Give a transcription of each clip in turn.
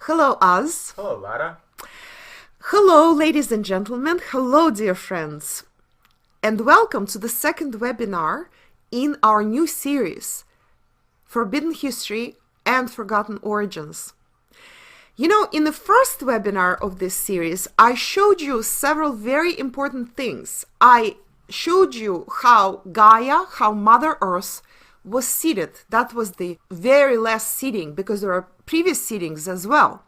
Hello, Oz. Hello, Lada. Hello, ladies and gentlemen. Hello, dear friends. And welcome to the second webinar in our new series, Forbidden History and Forgotten Origins. You know, in the first webinar of this series, I showed you several very important things. I showed you how Gaia, how Mother Earth was seeded. That was the very last seeding, because there are previous seedings as well.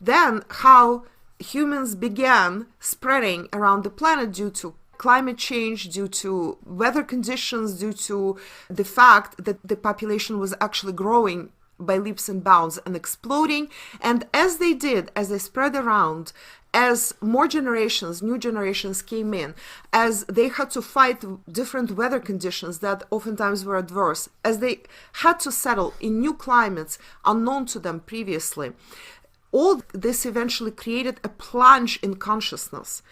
Then how humans began spreading around the planet due to climate change, due to weather conditions, due to the fact that the population was actually growing by leaps and bounds and exploding. And as they did, as they spread around, as more generations, new generations came in, as they had to fight different weather conditions that oftentimes were adverse, as they had to settle in new climates unknown to them previously, all this eventually created a plunge in consciousness.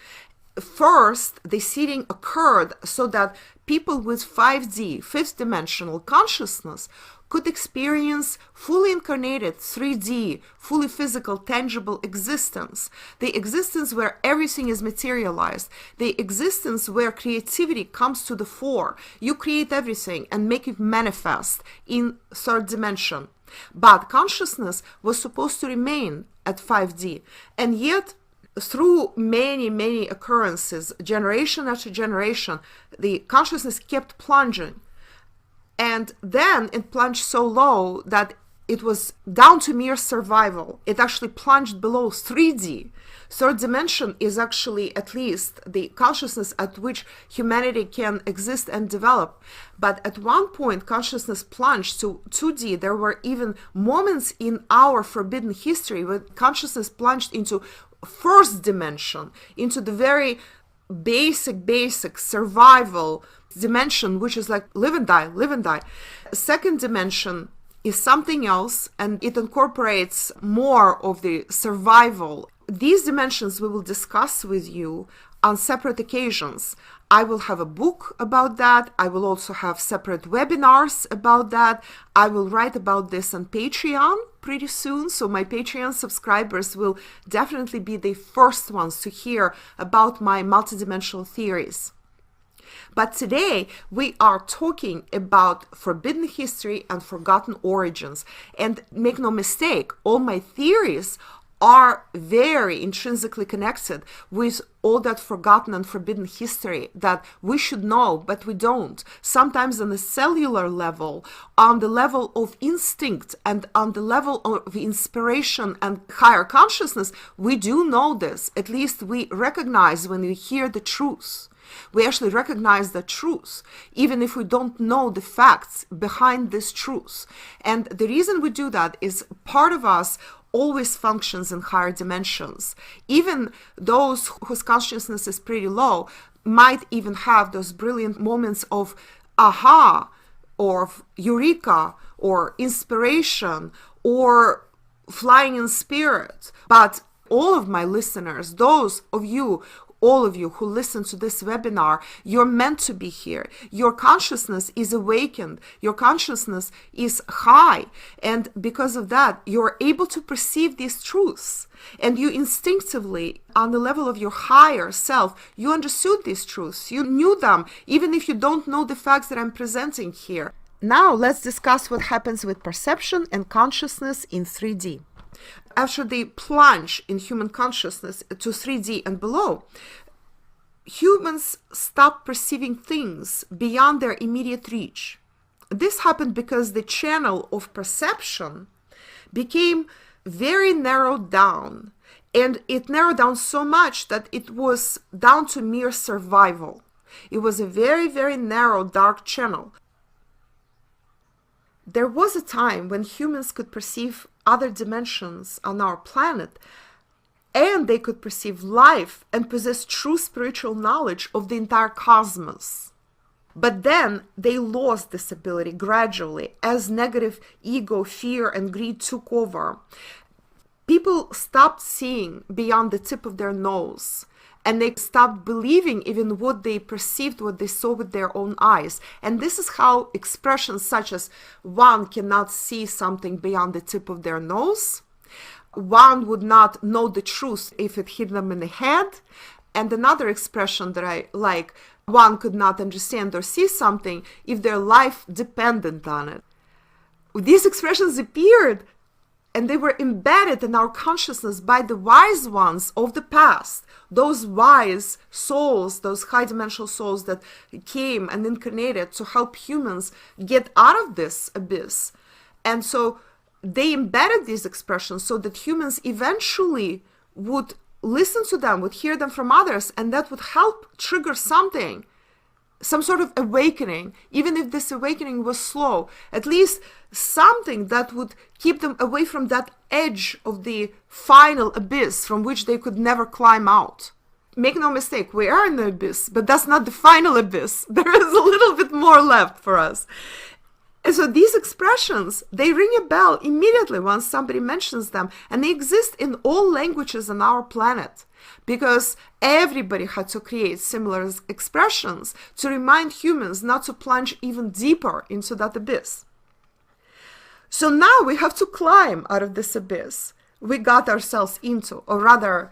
First, the seeding occurred so that people with 5D, fifth dimensional consciousness, could experience fully incarnated 3D, fully physical, tangible existence. The existence where everything is materialized. The existence where creativity comes to the fore. You create everything and make it manifest in third dimension. But consciousness was supposed to remain at 5D. And yet, through many occurrences, generation after generation, the consciousness kept plunging. And then it plunged so low that it was down to mere survival. It actually plunged below 3D. Third dimension is actually at least the consciousness at which humanity can exist and develop. But at one point, consciousness plunged to 2D. There were even moments in our forbidden history where consciousness plunged into first dimension, into the very basic survival dimension, which is like live and die, live and die. Second dimension is something else, and it incorporates more of the survival. These dimensions we will discuss with you on separate occasions. I will have a book about that. I will also have separate webinars about that. I will write about this on Patreon pretty soon, so my Patreon subscribers will definitely be the first ones to hear about my multidimensional theories. But today we are talking about forbidden history and forgotten origins. And make no mistake, all my theories are very intrinsically connected with all that forgotten and forbidden history that we should know, but we don't. Sometimes on a cellular level, on the level of instinct, and on the level of inspiration and higher consciousness, we do know this. At least we recognize when we hear the truth. We actually recognize the truth, even if we don't know the facts behind this truth. And the reason we do that is part of us always functions in higher dimensions. Even those whose consciousness is pretty low might even have those brilliant moments of aha, or eureka, or inspiration, or flying in spirit. But all of my listeners, those of you, all of you who listen to this webinar, you're meant to be here. Your consciousness is awakened. Your consciousness is high. And because of that, you're able to perceive these truths. And you instinctively, on the level of your higher self, you understood these truths. You knew them, even if you don't know the facts that I'm presenting here. Now, let's discuss what happens with perception and consciousness in 3D. After the plunge in human consciousness to 3D and below, humans stopped perceiving things beyond their immediate reach. This happened because the channel of perception became very narrowed down, and it narrowed down so much that it was down to mere survival. It was a very narrow, dark channel. There was a time when humans could perceive other dimensions on our planet, and they could perceive life and possess true spiritual knowledge of the entire cosmos. But then they lost this ability gradually as negative ego, fear, and greed took over. People stopped seeing beyond the tip of their nose, and they stopped believing even what they perceived, what they saw with their own eyes. And this is how expressions such as one cannot see something beyond the tip of their nose one would not know the truth if it hit them in the head. And another expression that I like, one could not understand or see something if their life depended on it. These expressions appeared and they were embedded in our consciousness by the wise ones of the past, those wise souls, those high-dimensional souls that came and incarnated to help humans get out of this abyss. And so they embedded these expressions so that humans eventually would listen to them, would hear them from others, and that would help trigger something, some sort of awakening, even if this awakening was slow, at least something that would keep them away from that edge of the final abyss from which they could never climb out. Make no mistake, we are in the abyss, but that's not the final abyss. There is a little bit more left for us. And so these expressions, they ring a bell immediately once somebody mentions them, and they exist in all languages on our planet, because everybody had to create similar expressions to remind humans not to plunge even deeper into that abyss. So now we have to climb out of this abyss we got ourselves into, or rather,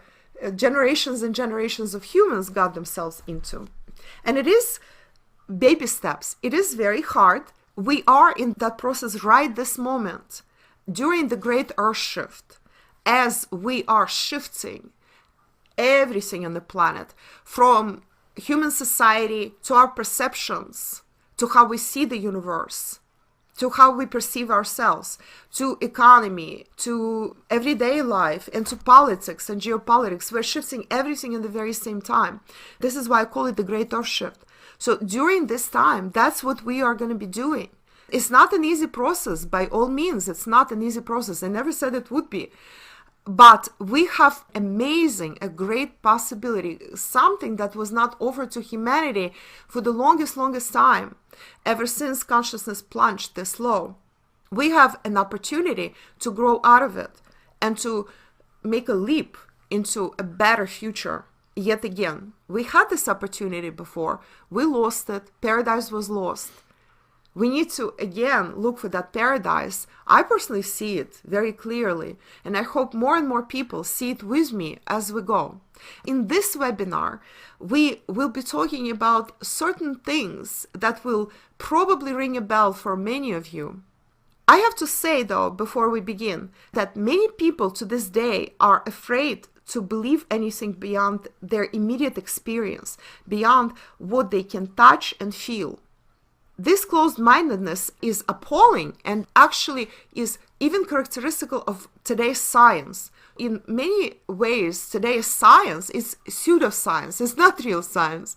generations and generations of humans got themselves into. And it is baby steps. It is very hard. We are in that process right this moment, during the Great Earth Shift, as we are shifting everything on the planet, from human society to our perceptions, to how we see the universe, to how we perceive ourselves, to economy, to everyday life, and to politics and geopolitics. We're shifting everything in the very same time. This is why I call it the Great Earth Shift. So during this time, that's what we are going to be doing. It's not an easy process, by all means. It's not an easy process. I never said it would be. But we have a great possibility, something that was not offered to humanity for the longest time, ever since consciousness plunged this low. We have an opportunity to grow out of it and to make a leap into a better future. Yet again, we had this opportunity before. We lost it. Paradise was lost. We need to, again, look for that paradise. I personally see it very clearly, and I hope more and more people see it with me as we go. In this webinar, we will be talking about certain things that will probably ring a bell for many of you. I have to say, though, before we begin, that many people to this day are afraid to believe anything beyond their immediate experience, beyond what they can touch and feel. This closed-mindedness is appalling and actually is even characteristic of today's science. In many ways, today's science is pseudoscience. It's not real science.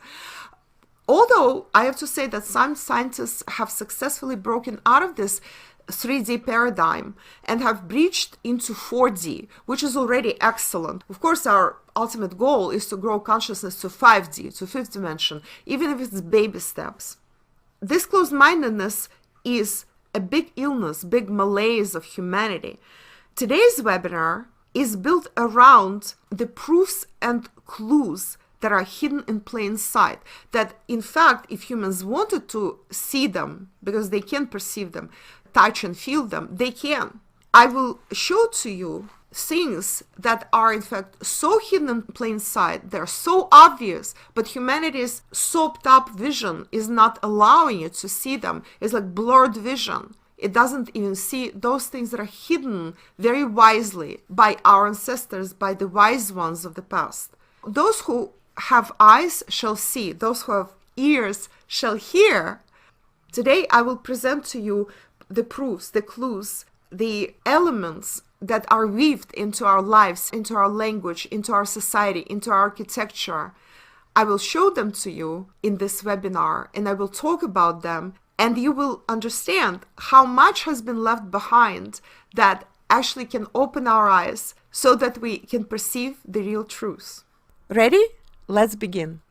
Although I have to say that some scientists have successfully broken out of this 3D paradigm and have breached into 4D, which is already excellent. Of course, our ultimate goal is to grow consciousness to 5D, to fifth dimension, even if it's baby steps. This closed-mindedness is a big illness, big malaise of humanity. Today's webinar is built around the proofs and clues that are hidden in plain sight, that in fact, if humans wanted to see them, because they can perceive them, touch and feel them, they can. I will show to you things that are in fact so hidden in plain sight, they're so obvious, but humanity's soaped up vision is not allowing it to see them. It's like blurred vision. It doesn't even see those things that are hidden very wisely by our ancestors, by the wise ones of the past. Those who have eyes shall see, those who have ears shall hear. Today I will present to you the proofs, the clues, the elements that are weaved into our lives, into our language, into our society, into our architecture. I will show them to you in this webinar, and I will talk about them, and you will understand how much has been left behind that actually can open our eyes so that we can perceive the real truth. Ready? Let's begin.